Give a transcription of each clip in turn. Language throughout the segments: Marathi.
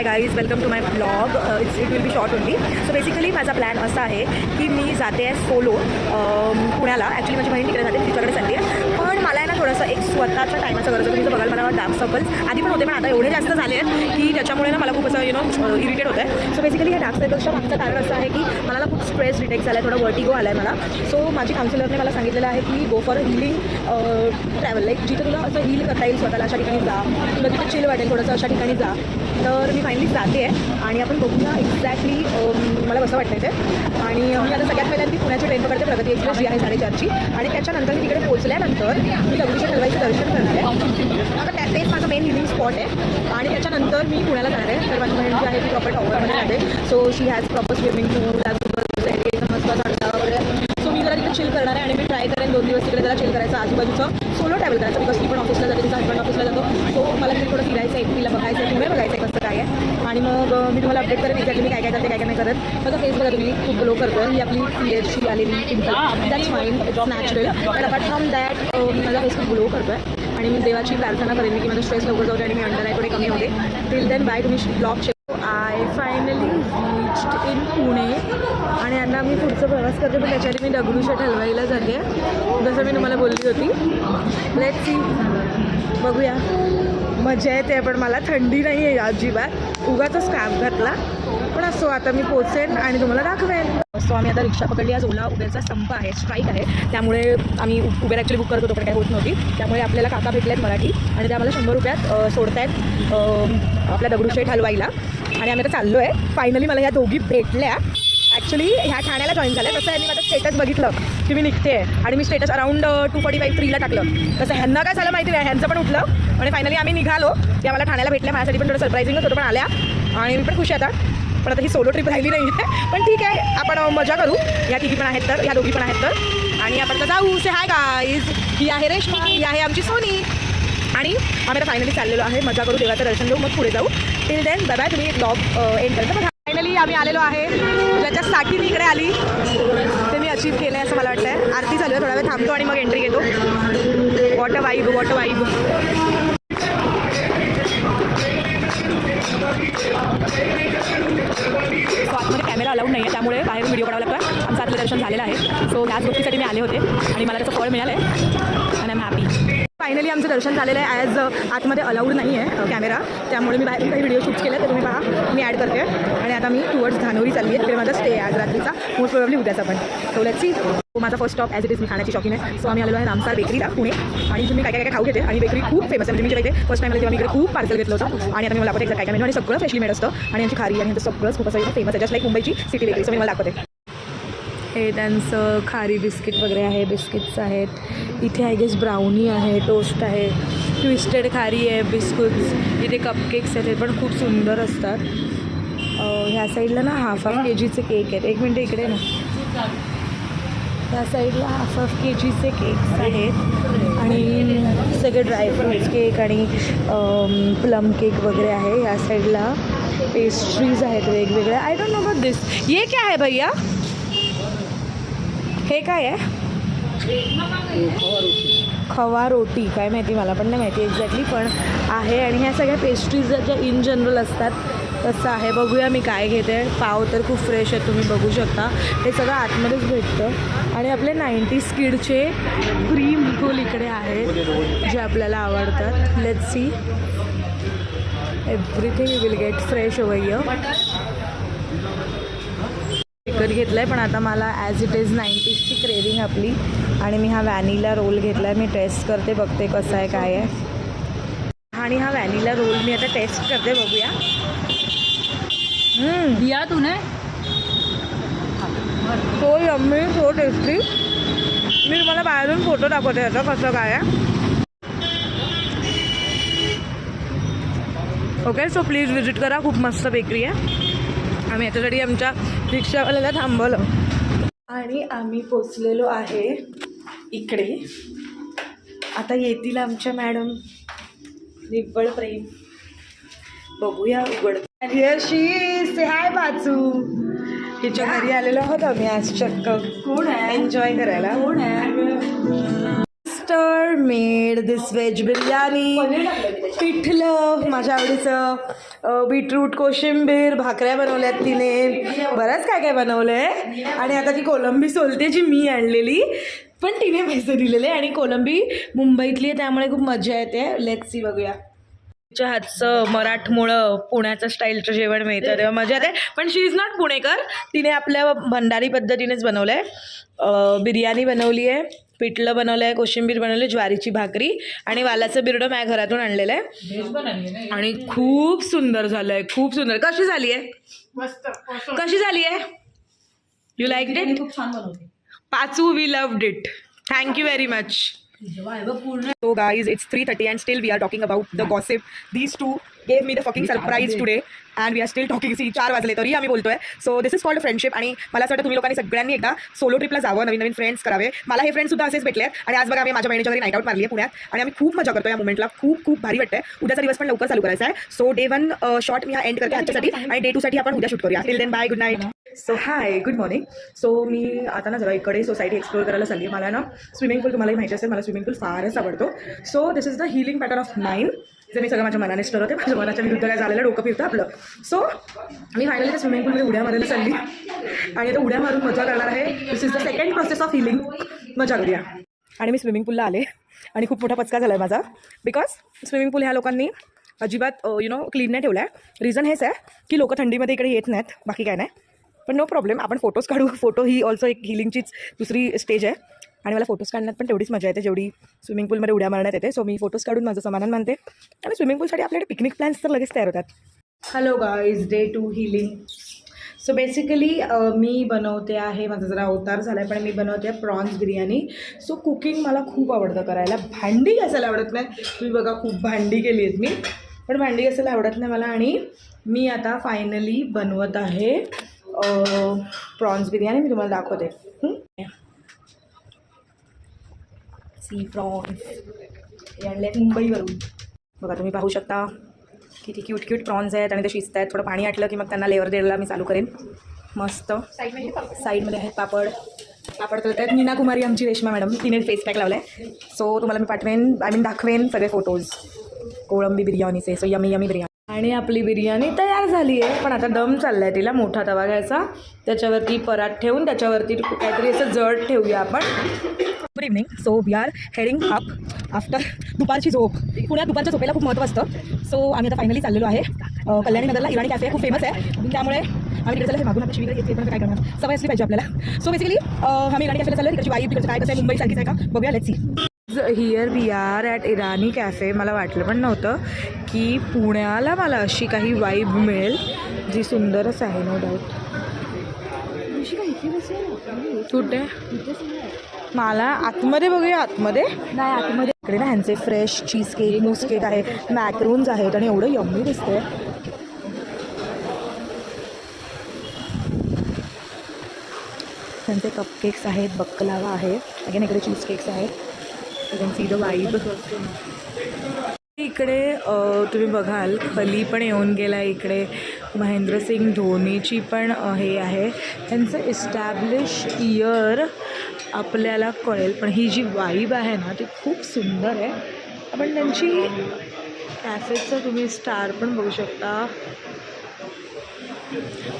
High guys, welcome to my blog. It will be short only. So basically माझा प्लॅन असा आहे की मी जाते आहे सोलो पुण्याला. ॲक्च्युली माझी बहीण तिकडे जाते, मी तिच्याकडे चालली आहे. पण मला आहे ना थोडंसं एक स्वतःच्या टायमाचं गरज होतं. बघायला मला डार्क सर्कल्स आधी पण होते, पण आता एवढे जास्त झाले आहेत की त्याच्यामुळे ना मला खूप असं इरिटेट होतं आहे. सो बेसिकली ह्या डार्क सर्कल्सच्या मागचं कारण असं आहे की मला ना खूप स्ट्रेस डिटेक्ट झाला आहे, थोडा वर्टिगो आला आहे मला. सो माझी काउन्सिलरने मला सांगितलेलं आहे की go for healing travel, like जिथे तुला असं हील करता येईल स्वतःला अशा ठिकाणी जा, तुला तिथे चिल वाटेल थोडंसं अशा ठिकाणी जा. तर मी फायनली जाते आहे आणि आपण बघूया एक्झॅक्टली मला कसं वाटतं ते. आणि मी आता सगळ्यात पहिल्यांदा पुण्याची ट्रेन पकडते, प्रगती एक्सप्रेस जी आहे 4:30ची. आणि त्याच्यानंतर मी तिकडे पोहोचल्यानंतर मी दगडूशेठ हलवाईचं दर्शन करणार आहे. आता तेच माझं मेन हिलिंग स्पॉट आहे. आणि त्याच्यानंतर मी पुण्याला जाणार आहे. तर माझी बहीण जी आहे ती प्रॉपर टॉवरमध्ये राहते. So she has proper swimming pool, मस्त झाडा वगैरे. सो मी जरा तिथे चिल करणार आहे आणि मी ट्राय करेन 2 दिवस तिकडे जरा चिल करायचं, आजूबाजूचं सोलो ट्रॅव्हल करायचं. बिकॉज ती पण ऑफिसला जाते, तिचा हजबंड ऑफिसला जातो. सो मला तिथे थोडं फिरायचं आहे, तिला बघायचं आहे, पुणे बघायचं आहे कसं काय आहे. आणि मग मी तुम्हाला अपडेट करेन एक्झॅक्टली मी काय काय करते, काय काय नाही करत. माझा फेस बघा तुम्ही, खूप ग्लो करतो. ही आपली क्लिअरची आलेली pimple, that's fine, it's natural. But apart from that माझा फेस खूप ग्लो करतो आहे. आणि मी देवाची प्रार्थना करेन की माझा स्ट्रेस लवकर जाऊ दे आणि मी अंडर आहे थोडे कमी होते. टिल देन बाय, तुम्ही blog check. I finally reached in Pune आणि आता मी पुढचा प्रवास करते. पण त्याच्याआधी मी दगडूशेठ हलवाईला जाते जसं मी तुम्हाला बोलली होती. लेट्स सी, बघूया. मजा येते पण मला थंडी नाही आहे अजिबात, उगाच स्कार्फ घातला. पण असो, आता मी पोचेन आणि तुम्हाला दाखवेन. सो आम्ही आता रिक्षा पकडली. आज ओला उबेरचा संप आहे, स्ट्राईक आहे. त्यामुळे आम्ही उबेर ॲक्च्युली बुक करत होतो पण काही होत नव्हती. त्यामुळे आपल्याला काका भेटले आहेत मराठी आणि ते आम्हाला 100 रुपयात सोडत आहेत आपल्या दगडूशेठ हलवाईला. आणि आम्ही आता चाललो आहे. फायनली मला ह्या दोघी भेटल्या. ॲक्च्युली ह्या ठाण्याला जॉईन झाल्या. तसं यांनी माझं स्टेटस बघितलं की मी निघते आणि मी स्टेटस अराउंड 2:45-3ला टाकलं. तसं ह्यांना काय झालं माहिती नाही, ह्यांचं पण उठलं आणि फायनली आम्ही निघालो. त्या मला ठाण्याला भेटल्या. माझ्यासाठी पण थोडं सरप्रायझिंगच होतं, पण आल्या आणि मी पण खुश आहे आता. पण आता ही सोलो ट्रिप राहिली नाही आहे, पण ठीक आहे, आपण मजा करू. या तिघी पण आहेत तर, ह्या दोघी पण आहेत तर. आणि आपण तर जाऊ. से हाय गाईज, ही आहे रेश्मा, ही आहे आमची सोनी. आणि आम्ही आता फायनली चाललेलो आहे. मजा करू, देवाचं दर्शन घेऊ, मग पुढे जाऊ. Till then bye bye. तुम्ही ब्लॉग एंड करता. पण फायनली आम्ही आलेलो आहे. ज्याच्यासाठी मी इकडे आली ते मी अचीव केलं आहे असं मला वाटतं आहे. आरती चालू आहे, थोडा वेळ थांबतो आणि मग एंट्री घेतो. What a vibe, what a vibe. So आतमध्ये कॅमेरा अलाउड नाही आहे, त्यामुळे बाहेरून व्हिडिओ काढावा लागतो. आमचं आतलं दर्शन झालेलं आहे. सो ह्याच गोष्टीसाठी मी आले होते आणि मला त्याचं फळ मिळालं आहे आणि आय एम हॅपी. फायनली आमचं दर्शन झालेलं आहे. ॲज आतमध्ये अलाउड नाही आहे कॅमेरा, त्यामुळे मी बाहेरून काही व्हिडिओ शूट केले, तर तुम्ही पहा. मी ॲड करते आणि आता मी टुवर्ड्स धानोरी चालली आहे. तिकडे माझा स्टे आहे आज रात्रीचा, मोस्ट प्रोबेबली उद्याचा पण. So let's see. माझा first stop as it is, मी खाण्याची शौकीन आहे. सो आम्ही आलेलो आहे रामसार बेकरीला पुणे. आणि तुम्ही काय काय खाऊ घेते आणि बेकरी खूप फेमस आहे. म्हणजे मी जेव्हा फर्स्ट टाईम तेव्हा मी इकडे खूप पार्सल घेतलं होतं आणि आता मी मला दाखवते काय काय मेनू. आणि सगळं फ्रेशली मेड असतं आणि यांची खारी आणि सगळंच खूप असं फेमस आहे, जस्ट लाईक मुंबईची सिटी बेकरी. सो मी मला दाखवते. हे त्यांचं खारी बिस्किट वगैरे आहे, बिस्किट्स आहेत. इथे आय गेस ब्राउनी आहे, टोस्ट आहे, ट्विस्टेड खारी आहे, बिस्कुट्स. इथे कपकेक्स आहेत, ते पण खूप सुंदर असतात. ह्या साईडला ना हाफ kgचे केक आहेत. एक मिनटं इकडे ना, ह्या साईडला हाफ kgचे केक्स आहेत आणि सगळे ड्रायफ्रूट्स केक आणि प्लम केक वगैरे आहे. ह्या साईडला पेस्ट्रीज आहेत वेगवेगळ्या. आय डोंट नो अबाउट दिस. ये क्या है भैया? हे काय आहे? खवा रोटी काय माहिती, मला पण नाही माहिती एक्झॅक्टली, पण आहे. आणि ह्या सगळ्या पेस्ट्रीज ज्या इन जनरल असतात तसं आहे. बघूया मी काय घेते. पाव तर खूप फ्रेश आहेत, तुम्ही बघू शकता. हे सगळं आतमध्येच भेटतं. आणि आपले 90s किडचे क्रीम रोल इकडे आहेत जे आपल्याला आवडतात. Let's see, everything you will get fresh over here. विकत घेतलं आहे, पण आता मला ॲज इट इज 90sची क्रेविंग आपली. आणि मी हा व्हॅनिला रोल घेतला आहे. मी टेस्ट करते, बघते कसं आहे काय आहे. आणि हा व्हॅनिला रोल मी आता टेस्ट करते, बघूया. दिया तूने सो यम्मी, सो टेस्टी. मी तुम्हाला बाहेरून फोटो दाखवते याचा कसं काय आहे. ओके, सो प्लीज विजिट करा, खूप मस्त बेकरी आहे. आम्ही याच्यासाठी आमच्या रिक्षावाल्याला थांबवलं आणि आम्ही पोचलेलो आहे इकडे. आता येतील आमच्या मॅडम निव्वळ प्रेम. बघूया उघड. यशी से हाय बाजू. हिच्या घरी आलेलो आहोत आम्ही आज चक्क. कोण आहे? एन्जॉय करायला. कोण आहे? मिस्टर मेड मेड दिस व्हेज बिर्याणी. पिठलं माझ्या आवडीचं, बीटरूट, कोशिंबीर, भाकऱ्या बनवल्यात तिने, बरंच काय काय बनवलंय. आणि आता ती कोलंबी सोलते जी मी आणलेली, पण तिने पैसे दिलेले. आणि कोलंबी मुंबईतली आहे त्यामुळे खूप मजा येते. लेट्स सी, बघूया. तिच्या हातचं मराठमोळं पुण्याचं स्टाईलचं जेवण मिळतं तेव्हा मजा येते. पण शी इज नॉट पुणेकर, तिने आपल्या भंडारी पद्धतीनेच बनवलं आहे. बिर्याणी बनवली आहे, पिठलं बनवलं आहे, कोशिंबीर बनवली, ज्वारीची भाकरी आणि वालाचं बिरडं माझ्या घरातून आणलेलं आहे. आणि खूप सुंदर झालं आहे, खूप सुंदर. कशी झाली आहे? मस्त. कशी झाली आहे? You like it? खूप छान बनवते. Pachu, we loved it. Thank you very much. So guys, it's 3:30 and still we are talking about the gossip. These two gave me the fucking surprise today and we are still talking. See, 4 वाजले तरी आम्ही बोलतोय. So this is called friendship. आणि मला असं वाटतं तुम्ही लोकांनी सगळ्यांनी एकदा सोलो ट्रिपला जावं, नवीन नवीन फ्रेंड्स करावे. मला हे फ्रेंड्स सुद्धा असेच भेटले आणि आज बघा आम्ही माझ्या बहिणीच्या घरी नाईट आउट मारली आहे पुण्यात आणि आम्ही खूप मजा करतो या मोमेंटला. खूप खूप भारी वाटतंय. उद्याचा दिवस पण लवकर चालू करायचा आहे. सो डे 1 शॉट मी हा एंड करते आजच्यासाठी आणि डे 2 साठी आपण उद्या शूट करूया. Till then bye, good night. So hi, good morning. So मी आता ना जरा इकडे सोसायटी एक्सप्लोर करायला चालली आहे. मला ना स्विमिंग पूल, तुम्हालाही माहिती असेल मला स्विमिंग पूल फारच आवडतो. So this is the healing pattern of mind, जे मी सगळं माझ्या मनानेच ठरवते. माझ्या मनाच्या विरुद्ध काय झालेलं, डोकं फिरतं आपलं. सो मी फायनली त्या स्विमिंग पूलमध्ये उड्या मारायला चालली आणि आता उड्या मारून मजा करणार आहे. This is the second process of healing. मजा करूया. आणि मी स्विमिंग पूलला आले आणि खूप मोठा पचका झाला आहे माझा, बिकॉज स्विमिंग पूल ह्या लोकांनी अजिबात क्लीन नाही ठेवला आहे. रिझन हेच आहे की लोक थंडीमध्ये इकडे येत नाहीत, बाकी काय नाही. पण नो प्रॉब्लेम, आपण फोटोज काढू. फोटो ही ऑल्सो एक हिलिंगचीच दुसरी स्टेज आहे आणि मला फोटोज काढण्यात पण तेवढीच मजा येते जेवढी स्विमिंग पूलमध्ये उड्या मारण्यात येते. सो मी फोटोज काढून माझं समाधान मानते आणि स्विमिंग पूलसाठी आपल्याकडे पिकनिक प्लॅन्स तर लगेच तयार होतात. Hello guys, day 2 healing. So basically मी बनवते आहे, माझा जरा अवतार झाला आहे, पण मी बनवते आहे प्रॉन्स बिर्याणी. सो कुकिंग मला खूप आवडतं करायला. भांडी घासायला आवडत नाही. तुम्ही बघा खूप भांडी केली आहेत मी, पण भांडी घासायला आवडत नाही मला. आणि मी आता फायनली बनवत आहे प्रॉन्स बिर्याणी. मी तुम्हाला दाखवते. सी प्रॉन्स हे आणले आहेत मुंबईवरून. बघा तुम्ही पाहू शकता किती क्यूट क्यूट प्रॉन्स आहेत आणि ते शिजत आहेत. थोडं पाणी आटलं की मग त्यांना लेअर द्यायला मी चालू करेन. मस्त. साईडमध्ये आहेत पापड. पापड करत आहेत नीना कुमारी, आमची रेश्मा मॅडम, तिने फेस पॅक लावला आहे. सो तुम्हाला मी पाठवेन, दाखवेन सगळे फोटोज कोळंबी बिर्याणीचे. So yummy yummy biryani. आणि आपली बिर्याणी तयार झाली आहे, पण आता दम चालला आहे. तिला मोठा तवा घ्यायचा, त्याच्यावरती परात ठेवून त्याच्यावरती काहीतरी असं जड ठेवूया आपण. Good evening. So we are heading up after दुपारची झोप. पुण्यात दुपारच्या झोपेला खूप महत्त्व असतं. सो आम्ही आता फायनली चाललेलो आहे कल्याणी नगरला. इराणी कॅफे खूप फेमस आहे, त्यामुळे आम्ही तिकडे चालले. मागून आपल्या शिवीकडे येते, पण काय करणार, सवय असली पाहिजे आपल्याला. सो बेसिकली आम्ही इराणी कॅफेला चाललो. तिकडची वाईब, तिकडचं काय कसं आहे, मुंबईसारखीच आहे का बघूया. Let's see. Here we are at Irani café. मला वाटलं पण नव्हतं की पुण्याला मला अशी काही वाईब मिळेल, जी सुंदरच आहे नो डाऊट. कुठे मला आतमध्ये बघूया. आतमध्ये नाही, आतमध्ये इकडे ना ह्यांचे फ्रेश चीज केक, मूस केक आहे, मॅक्रोन्स आहेत आणि एवढं यम्मी दिसतंय. त्यांचे कपकेक्स आहेत, बक्कलावा आहे, अगेन इकडे चीज केक्स आहेत. You can see the vibe. इकडे तुम्ही बघाल खली पण येऊन गेला. इकडे महेंद्रसिंग धोनीची पण हे आहे. त्यांचं इस्टॅब्लिश इयर आपल्याला कळेल, पण ही जी वाईब आहे ना ती खूप सुंदर आहे. आपण त्यांची कॅफेचं तुम्ही स्टार पण बघू शकता.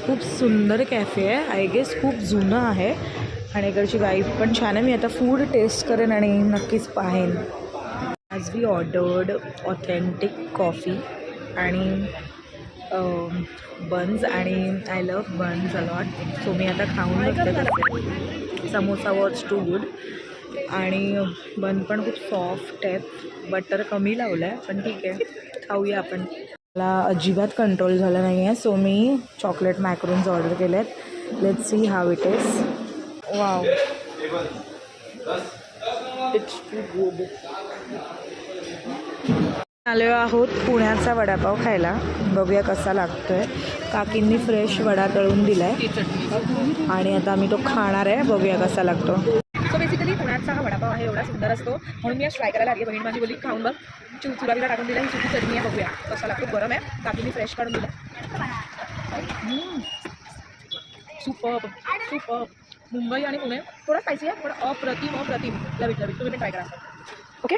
खूप सुंदर कॅफे आहे. आय गेस खूप जुनं आहे आणि इकडची वाईब पण छान आहे. मी आता फूड टेस्ट करेन आणि नक्कीच पाहेन. आज वी ऑर्डर्ड ऑथेंटिक कॉफी आणि बन्स आणि I love buns a lot. So मी आता खाऊन बघते कसं. समोसा वॉज टू गुड आणि बन पण खूप सॉफ्ट आहे. बटर कमी लावलं आहे, पण ठीक आहे, खाऊया आपण. मला अजिबात कंट्रोल झालं नाही आहे, सो मी चॉकलेट मॅक्रोन्स ऑर्डर केले आहेत. Let's see how it is. Wow, it's too good. आलो आहोत पुण्याचा वडापाव खायला. बघूया कसा लागतोय. काकींनी फ्रेश वडा तळून दिलाय आणि आता आम्ही तो खाणार आहे. बघूया कसा लागतो. सो बेसिकली पुण्याचा हा वडापाव आहे, एवढा सुंदर असतो म्हणून मी आज ट्राय करायला लागली. बहीण माझी बोली खाऊन बघ. चुराबीला टाकून दिला, ही सुकी चटणी आहे, बघूया कसा लागतो. गरम आहे, काकींनी फ्रेश काढून दिला. Super super. मुंबई आणि पुणे थोडं स्पायसी आहे, पण अप्रतिम अप्रतिम. लविट लविट. तुम्ही पण ट्राय करा. Okay.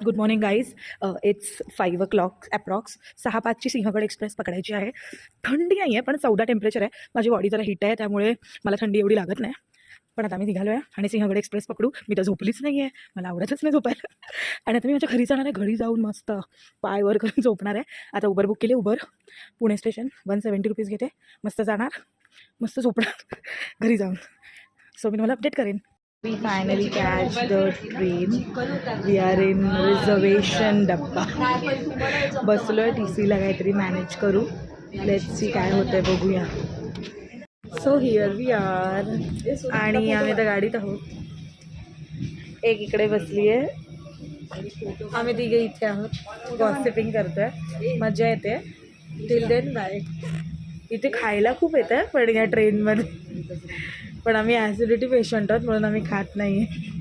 Good morning guys. It's 5 o'clock approx. 6:05ची सिंहगड एक्सप्रेस पकडायची आहे. थंडी नाही आहे पण 14 टेम्परेचर आहे. माझी बॉडी जरा हिट आहे त्यामुळे मला थंडी एवढी लागत नाही. पण आता मी निघालो आहे आणि सिंहगड एक्सप्रेस पकडू. मी तर झोपलीच नाही आहे, मला आवडतच नाही झोपायला. आणि आता मी माझ्या घरी जाणार आहे. घरी जाऊन मस्त पाय वर करून झोपणार आहे. आता उबर बुक केले. उबर पुणे स्टेशन 170 रुपीज घेते. मस्त जाणार, मस्त झोपणार घरी जाऊन. सो मी तुम्हाला अपडेट करेन. We finally catch the train. We are in reservation डब्बा. बसलो आहे TCला काहीतरी मॅनेज करू. लेट्स सी काय होतं आहे बघूया. So here we are. आणि आम्ही तर गाडीत आहोत. एक इकडे बसली आहे. आम्ही तिघे इथे आहोत. गॉसिपिंग करतोय. मजा येते. Till then bye. इथे खायला खूप येतं पण या ट्रेनमध्ये. पण आम्ही ॲसिडिटी पेशंट आहोत म्हणून आम्ही खात नाही आहे.